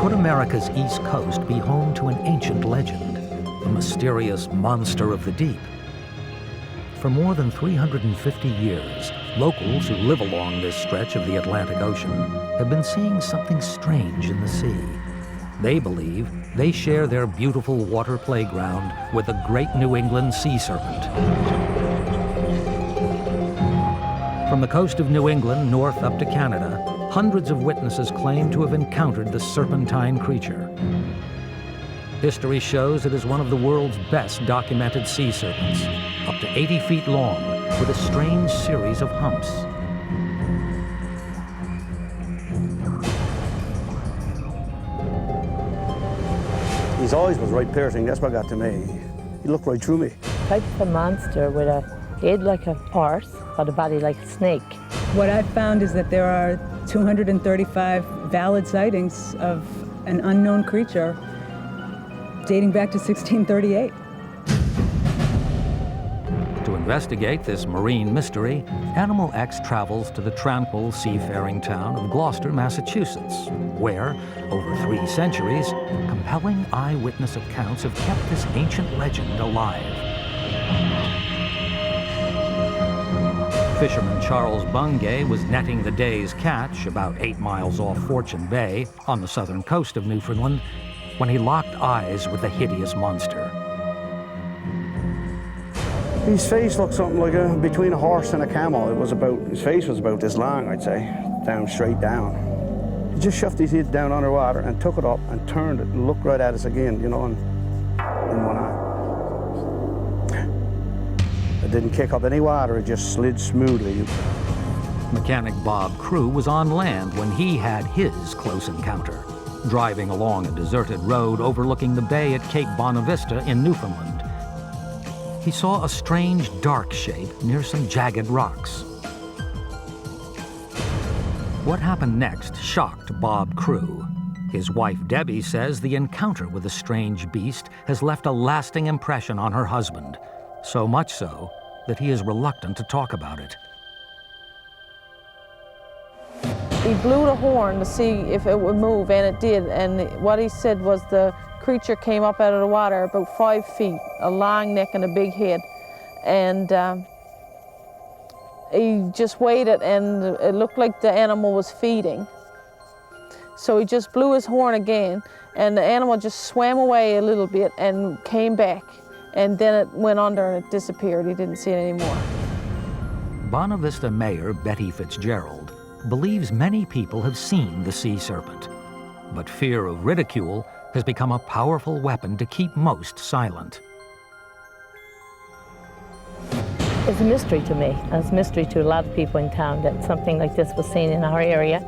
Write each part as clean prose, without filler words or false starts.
could America's east coast be home to an ancient legend, a mysterious monster of the deep? For more than 350 years, locals who live along this stretch of the Atlantic Ocean have been seeing something strange in the sea. They believe they share their beautiful water playground with the great New England sea serpent. From the coast of New England north up to Canada, hundreds of witnesses claim to have encountered the serpentine creature. History shows it is one of the world's best documented sea serpents, up to 80 feet long, with a strange series of humps. His eyes was right piercing, that's what got to me. He looked right through me. Type of a monster with a head like a horse, but a body like a snake. What I've found is that there are 235 valid sightings of an unknown creature dating back to 1638. To investigate this marine mystery, Animal X travels to the tranquil seafaring town of Gloucester, Massachusetts, where, over 3 centuries, compelling eyewitness accounts have kept this ancient legend alive. Fisherman Charles Bungay was netting the day's catch about 8 miles off Fortune Bay on the southern coast of Newfoundland when he locked eyes with the hideous monster. His face looked something like between a horse and a camel. His face was about this long, I'd say, straight down. He just shoved his head down underwater and took it up and turned it and looked right at us again, you know, and went on. It didn't kick up any water, it just slid smoothly. Mechanic Bob Crew was on land when he had his close encounter, driving along a deserted road overlooking the bay at Cape Bonavista in Newfoundland. He saw a strange dark shape near some jagged rocks. What happened next shocked Bob Crew. His wife Debbie says the encounter with the strange beast has left a lasting impression on her husband, so much so that he is reluctant to talk about it. He blew the horn to see if it would move, and it did. And what he said was the creature came up out of the water about 5 feet, a long neck and a big head. And he just waited, and it looked like the animal was feeding. So he just blew his horn again, and the animal just swam away a little bit and came back. And then it went under and it disappeared. He didn't see it anymore. Bonavista Mayor Betty Fitzgerald believes many people have seen the sea serpent, but fear of ridicule has become a powerful weapon to keep most silent. It's a mystery to me, and it's a mystery to a lot of people in town that something like this was seen in our area.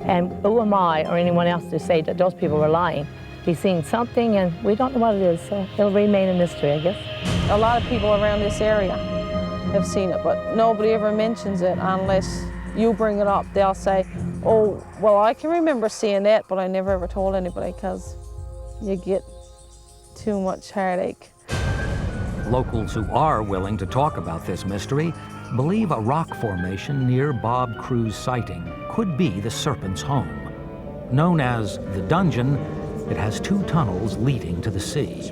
And who am I or anyone else to say that those people were lying? He's seen something and we don't know what it is, so it'll remain a mystery, I guess. A lot of people around this area have seen it, but nobody ever mentions it unless you bring it up. They'll say, oh, well, I can remember seeing that, but I never ever told anybody because you get too much heartache. Locals who are willing to talk about this mystery believe a rock formation near Bob Crew's sighting could be the serpent's home. Known as the Dungeon, it has 2 tunnels leading to the sea.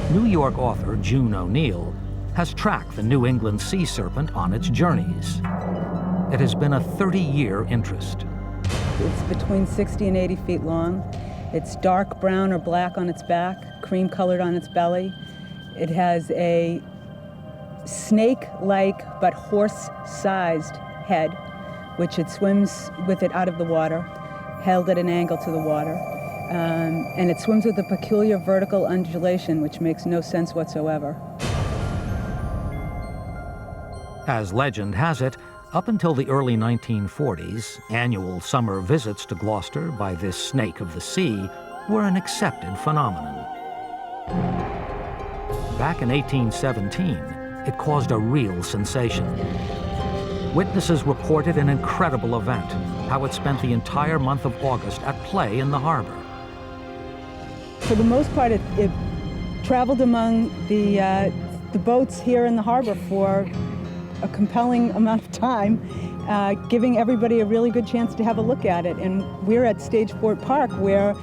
New York author June O'Neill has tracked the New England sea serpent on its journeys. It has been a 30-year interest. It's between 60 and 80 feet long. It's dark brown or black on its back, cream-colored on its belly. It has a snake-like but horse-sized head, which it swims with it out of the water, held at an angle to the water. And it swims with a peculiar vertical undulation, which makes no sense whatsoever. As legend has it, up until the early 1940s, annual summer visits to Gloucester by this snake of the sea were an accepted phenomenon. Back in 1817, it caused a real sensation. Witnesses reported an incredible event, how it spent the entire month of August at play in the harbor. For the most part, it traveled among the boats here in the harbor for a compelling amount of time. giving everybody a really good chance to have a look at it. And we're at Stageport Park, where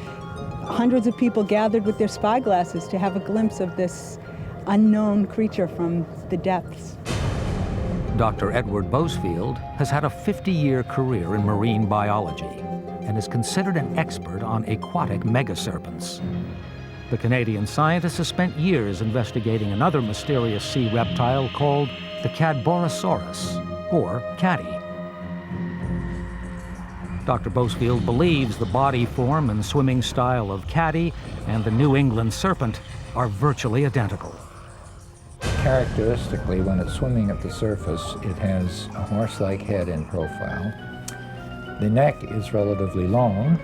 hundreds of people gathered with their spyglasses to have a glimpse of this unknown creature from the depths. Dr. Edward Bosefield has had a 50-year career in marine biology and is considered an expert on aquatic megaserpents. The Canadian scientist has spent years investigating another mysterious sea reptile called the Cadborosaurus, or caddy. Dr. Bosefield believes the body form and swimming style of caddy and the New England serpent are virtually identical. Characteristically, when it's swimming at the surface, it has a horse-like head in profile. The neck is relatively long,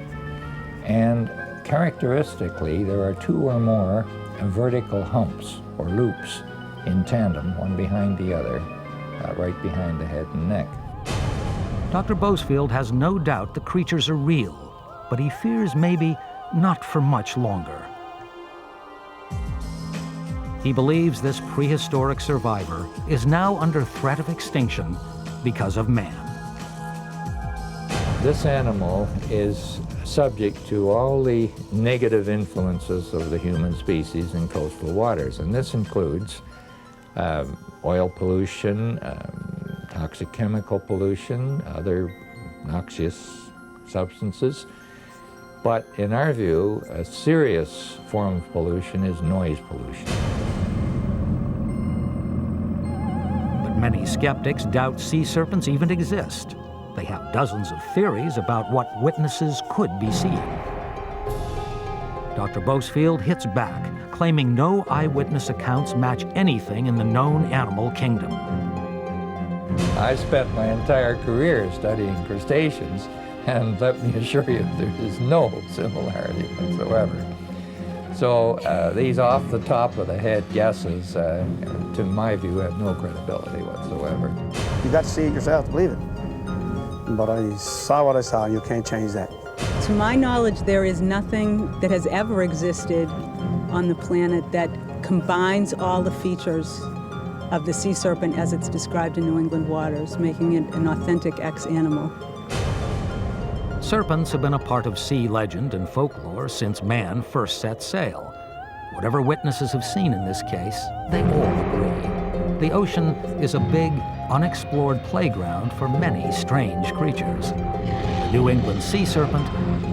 and characteristically, there are 2 or more vertical humps, or loops, in tandem, one behind the other, right behind the head and neck. Dr. Bosefield has no doubt the creatures are real, but he fears maybe not for much longer. He believes this prehistoric survivor is now under threat of extinction because of man. This animal is subject to all the negative influences of the human species in coastal waters, and this includes oil pollution, toxic chemical pollution, other noxious substances. But in our view, a serious form of pollution is noise pollution. But many skeptics doubt sea serpents even exist. They have dozens of theories about what witnesses could be seeing. Dr. Bosefield hits back, claiming no eyewitness accounts match anything in the known animal kingdom. I spent my entire career studying crustaceans, and let me assure you, there is no similarity whatsoever. So these off the top of the head guesses, to my view, have no credibility whatsoever. You got to see it yourself to believe it. But I saw what I saw, and you can't change that. To my knowledge, there is nothing that has ever existed on the planet that combines all the features of the sea serpent as it's described in New England waters, making it an authentic X-animal. Serpents have been a part of sea legend and folklore since man first set sail. Whatever witnesses have seen in this case, they all agree. The ocean is a big, unexplored playground for many strange creatures. The New England sea serpent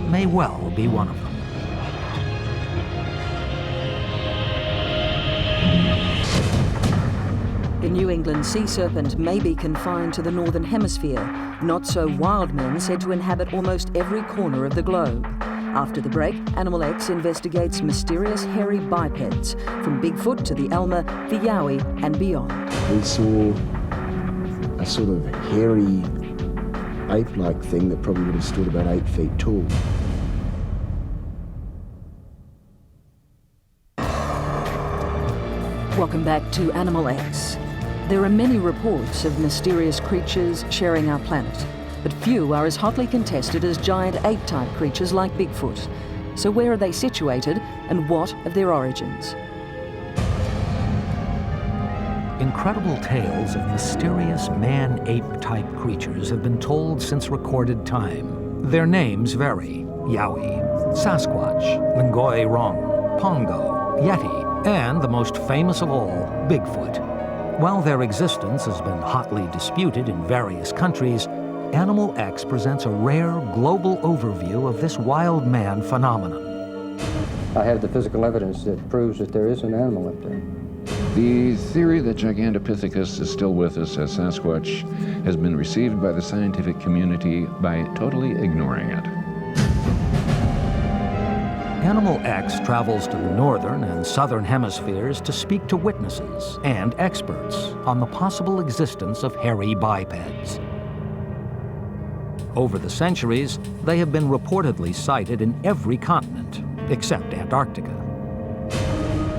may well be one of them. The New England sea serpent may be confined to the northern hemisphere. Not so wild men said to inhabit almost every corner of the globe. After the break, Animal X investigates mysterious hairy bipeds, from Bigfoot to the Elmer, the Yowie, and beyond. We saw a sort of hairy, ape-like thing that probably would have stood about 8 feet tall. Welcome back to Animal X. There are many reports of mysterious creatures sharing our planet, but few are as hotly contested as giant ape-type creatures like Bigfoot. So where are they situated, and what of their origins? Incredible tales of mysterious man-ape-type creatures have been told since recorded time. Their names vary: Yowie, Saskach, Ngua-rung, Pongo, Yeti, and the most famous of all, Bigfoot. While their existence has been hotly disputed in various countries, Animal X presents a rare global overview of this wild man phenomenon. I have the physical evidence that proves that there is an animal up there. The theory that Gigantopithecus is still with us as Sasquatch has been received by the scientific community by totally ignoring it. Animal X travels to the northern and southern hemispheres to speak to witnesses and experts on the possible existence of hairy bipeds. Over the centuries, they have been reportedly sighted in every continent, except Antarctica.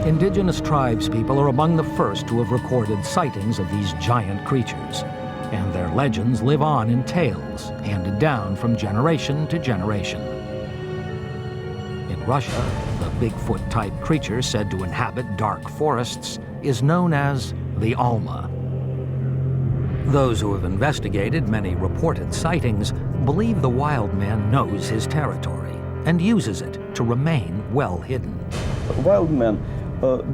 Indigenous tribespeople are among the first to have recorded sightings of these giant creatures, and their legends live on in tales handed down from generation to generation. In Russia, the Bigfoot-type creature said to inhabit dark forests is known as the Alma. Those who have investigated many reported sightings believe the wild man knows his territory and uses it to remain well hidden. Wild man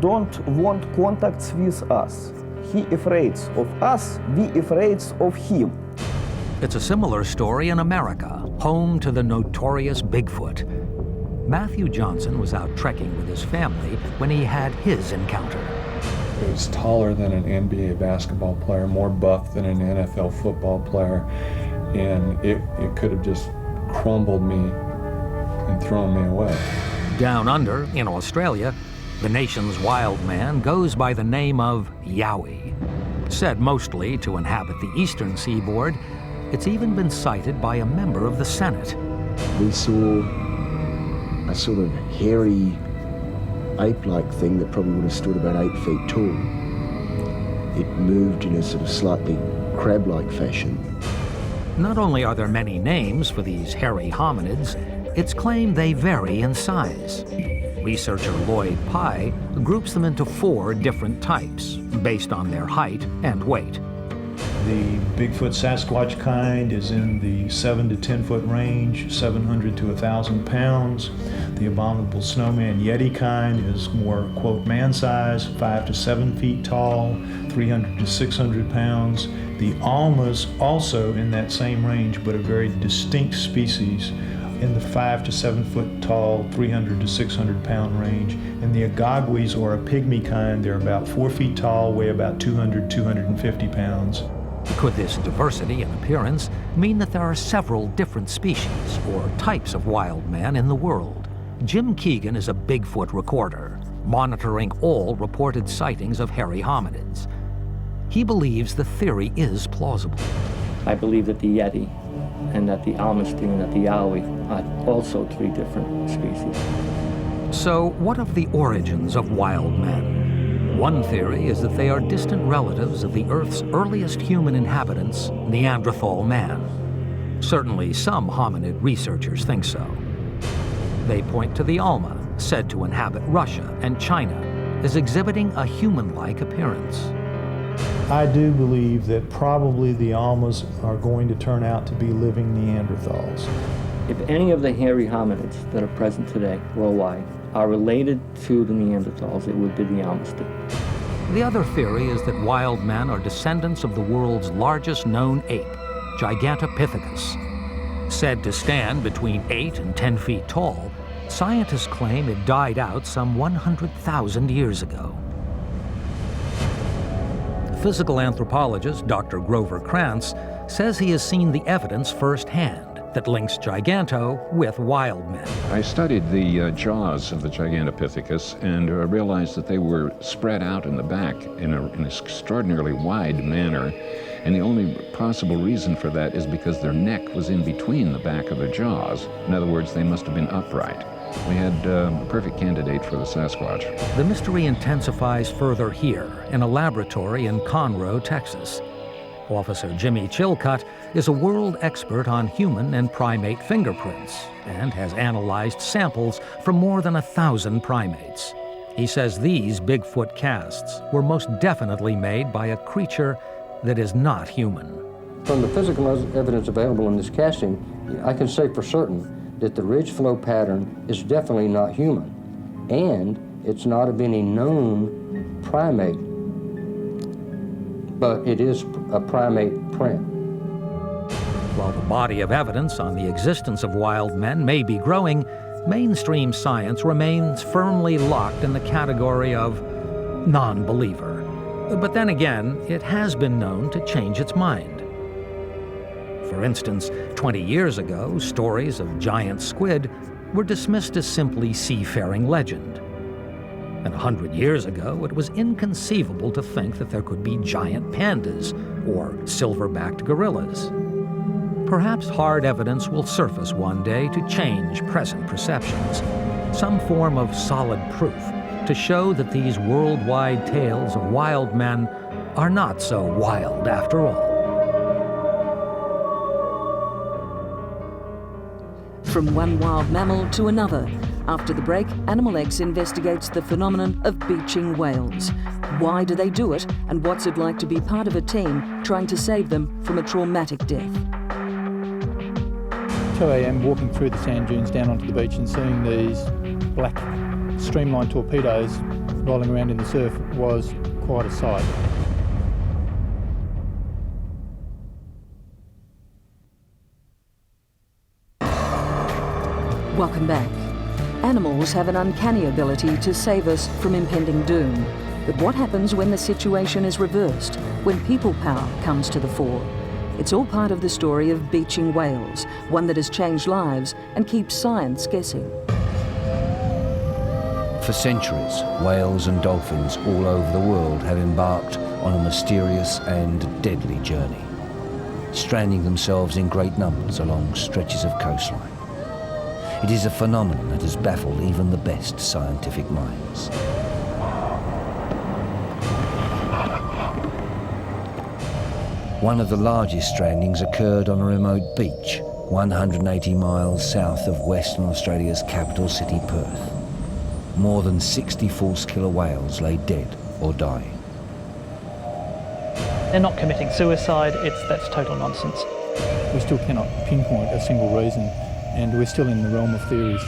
don't want contacts with us. He afraid of us, we afraid of him. It's a similar story in America, home to the notorious Bigfoot. Matthew Johnson was out trekking with his family when he had his encounter. It was taller than an NBA basketball player, more buff than an NFL football player, and it could have just crumbled me and thrown me away. Down under, in Australia, the nation's wild man goes by the name of Yovi. Said mostly to inhabit the eastern seaboard, it's even been cited by a member of the Senate. We saw a sort of hairy, ape-like thing that probably would have stood about 8 feet tall. It moved in a sort of slightly crab-like fashion. Not only are there many names for these hairy hominids, it's claimed they vary in size. Researcher Lloyd Pye groups them into 4 different types, based on their height and weight. The Bigfoot Sasquatch kind is in the 7 to 10 foot range, 700 to 1,000 pounds. The abominable snowman Yeti kind is more, quote, man size, 5 to 7 feet tall, 300 to 600 pounds. The Almas also in that same range, but a very distinct species in the 5 to 7 foot tall, 300 to 600 pound range. And the Agagwis, or a pygmy kind, they're about 4 feet tall, weigh about 200, 250 pounds. Could this diversity in appearance mean that there are several different species or types of wild man in the world? Jim Keegan is a Bigfoot recorder, monitoring all reported sightings of hairy hominids. He believes the theory is plausible. I believe that the Yeti and that the Almasty and that the Yowie are also 3 different species. So what of the origins of wild men? One theory is that they are distant relatives of the Earth's earliest human inhabitants, Neanderthal man. Certainly some hominid researchers think so. They point to the Alma, said to inhabit Russia and China, as exhibiting a human-like appearance. I do believe that probably the Almas are going to turn out to be living Neanderthals. If any of the hairy hominids that are present today worldwide are related to the Neanderthals, it would be the Almasty. The other theory is that wild men are descendants of the world's largest known ape, Gigantopithecus. Said to stand between 8 and 10 feet tall, scientists claim it died out some 100,000 years ago. Physical anthropologist Dr. Grover Krantz says he has seen the evidence firsthand that links Giganto with wild men. I studied the jaws of the Gigantopithecus and realized that they were spread out in the back in an extraordinarily wide manner. And the only possible reason for that is because their neck was in between the back of their jaws. In other words, they must have been upright. We had a perfect candidate for the Sasquatch. The mystery intensifies further here in a laboratory in Conroe, Texas. Officer Jimmy Chilcutt is a world expert on human and primate fingerprints and has analyzed samples from more than 1,000 primates. He says these Bigfoot casts were most definitely made by a creature that is not human. From the physical evidence available in this casting, I can say for certain that the ridge flow pattern is definitely not human, and it's not of any known primate, but it is a primate print. While the body of evidence on the existence of wild men may be growing, mainstream science remains firmly locked in the category of non-believer. But then again, it has been known to change its mind. For instance, 20 years ago, stories of giant squid were dismissed as simply seafaring legend. And 100 years ago, it was inconceivable to think that there could be giant pandas or silverbacked gorillas. Perhaps hard evidence will surface one day to change present perceptions, some form of solid proof to show that these worldwide tales of wild men are not so wild after all. From one wild mammal to another. After the break, Animal X investigates the phenomenon of beaching whales. Why do they do it, and what's it like to be part of a team trying to save them from a traumatic death? 2 a.m. walking through the sand dunes down onto the beach and seeing these black streamlined torpedoes rolling around in the surf was quite a sight. Welcome back. Animals have an uncanny ability to save us from impending doom. But what happens when the situation is reversed, when people power comes to the fore? It's all part of the story of beaching whales, one that has changed lives and keeps science guessing. For centuries, whales and dolphins all over the world have embarked on a mysterious and deadly journey, stranding themselves in great numbers along stretches of coastline. It is a phenomenon that has baffled even the best scientific minds. One of the largest strandings occurred on a remote beach, 180 miles south of Western Australia's capital city, Perth. More than 60 false killer whales lay dead or dying. They're not committing suicide, that's total nonsense. We still cannot pinpoint a single reason, and we're still in the realm of theories.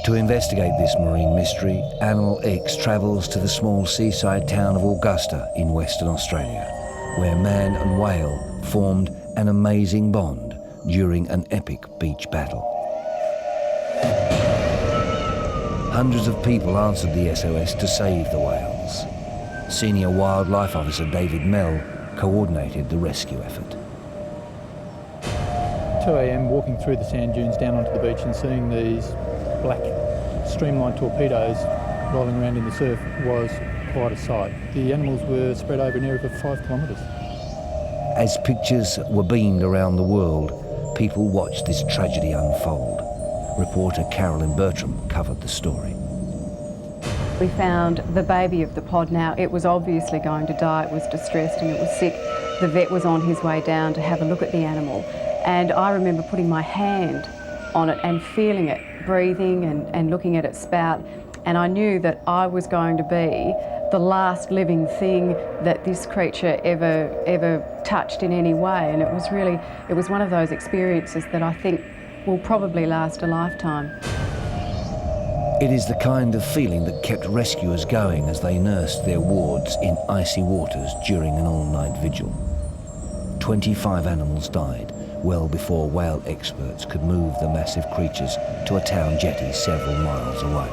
To investigate this marine mystery, Animal X travels to the small seaside town of Augusta in Western Australia, where man and whale formed an amazing bond during an epic beach battle. Hundreds of people answered the SOS to save the whales. Senior Wildlife Officer David Mell coordinated the rescue effort. 2 a.m. walking through the sand dunes down onto the beach and seeing these black streamlined torpedoes rolling around in the surf was quite a sight. The animals were spread over an area of 5 kilometres. As pictures were beamed around the world, people watched this tragedy unfold. Reporter Carolyn Bertram covered the story. We found the baby of the pod. Now, it was obviously going to die. It was distressed and it was sick. The vet was on his way down to have a look at the animal. And I remember putting my hand on it and feeling it, breathing and looking at its spout. And I knew that I was going to be the last living thing that this creature ever touched in any way. And it was one of those experiences that I think will probably last a lifetime. It is the kind of feeling that kept rescuers going as they nursed their wards in icy waters during an all-night vigil. 25 animals died, well before whale experts could move the massive creatures to a town jetty several miles away.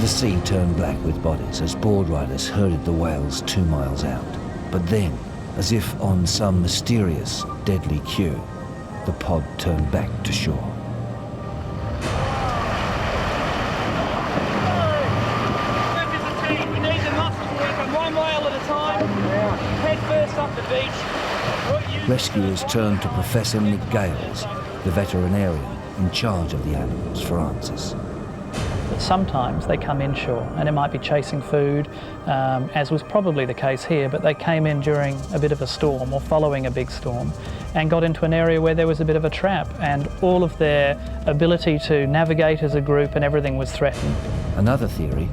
The sea turned black with bodies as board riders herded the whales 2 miles out. But then, as if on some mysterious, deadly cue, the pod turned back to shore. We need the muscles working one whale at a time. Head first up the beach. Rescuers turned to Professor Nick Gales, the veterinarian in charge of the animals, for answers. Sometimes they come inshore and it might be chasing food, as was probably the case here, but they came in during a bit of a storm or following a big storm and got into an area where there was a bit of a trap and all of their ability to navigate as a group and everything was threatened. Another theory,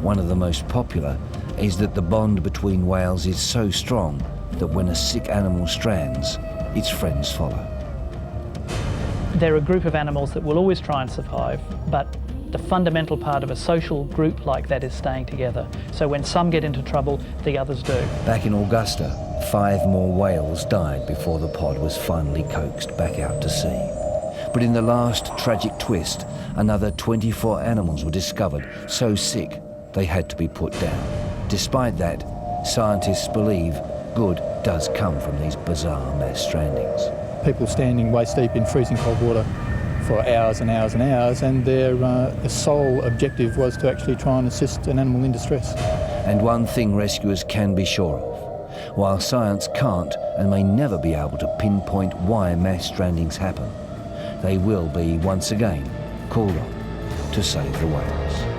one of the most popular, is that the bond between whales is so strong that when a sick animal strands, its friends follow. They're a group of animals that will always try and survive, but the fundamental part of a social group like that is staying together. So when some get into trouble, the others do. Back in Augusta, 5 more whales died before the pod was finally coaxed back out to sea. But in the last tragic twist, another 24 animals were discovered so sick they had to be put down. Despite that, scientists believe good does come from these bizarre mass strandings. People standing waist deep in freezing cold water for hours and hours and hours, and their sole objective was to actually try and assist an animal in distress. And one thing rescuers can be sure of. While science can't and may never be able to pinpoint why mass strandings happen, they will be once again called on to save the whales.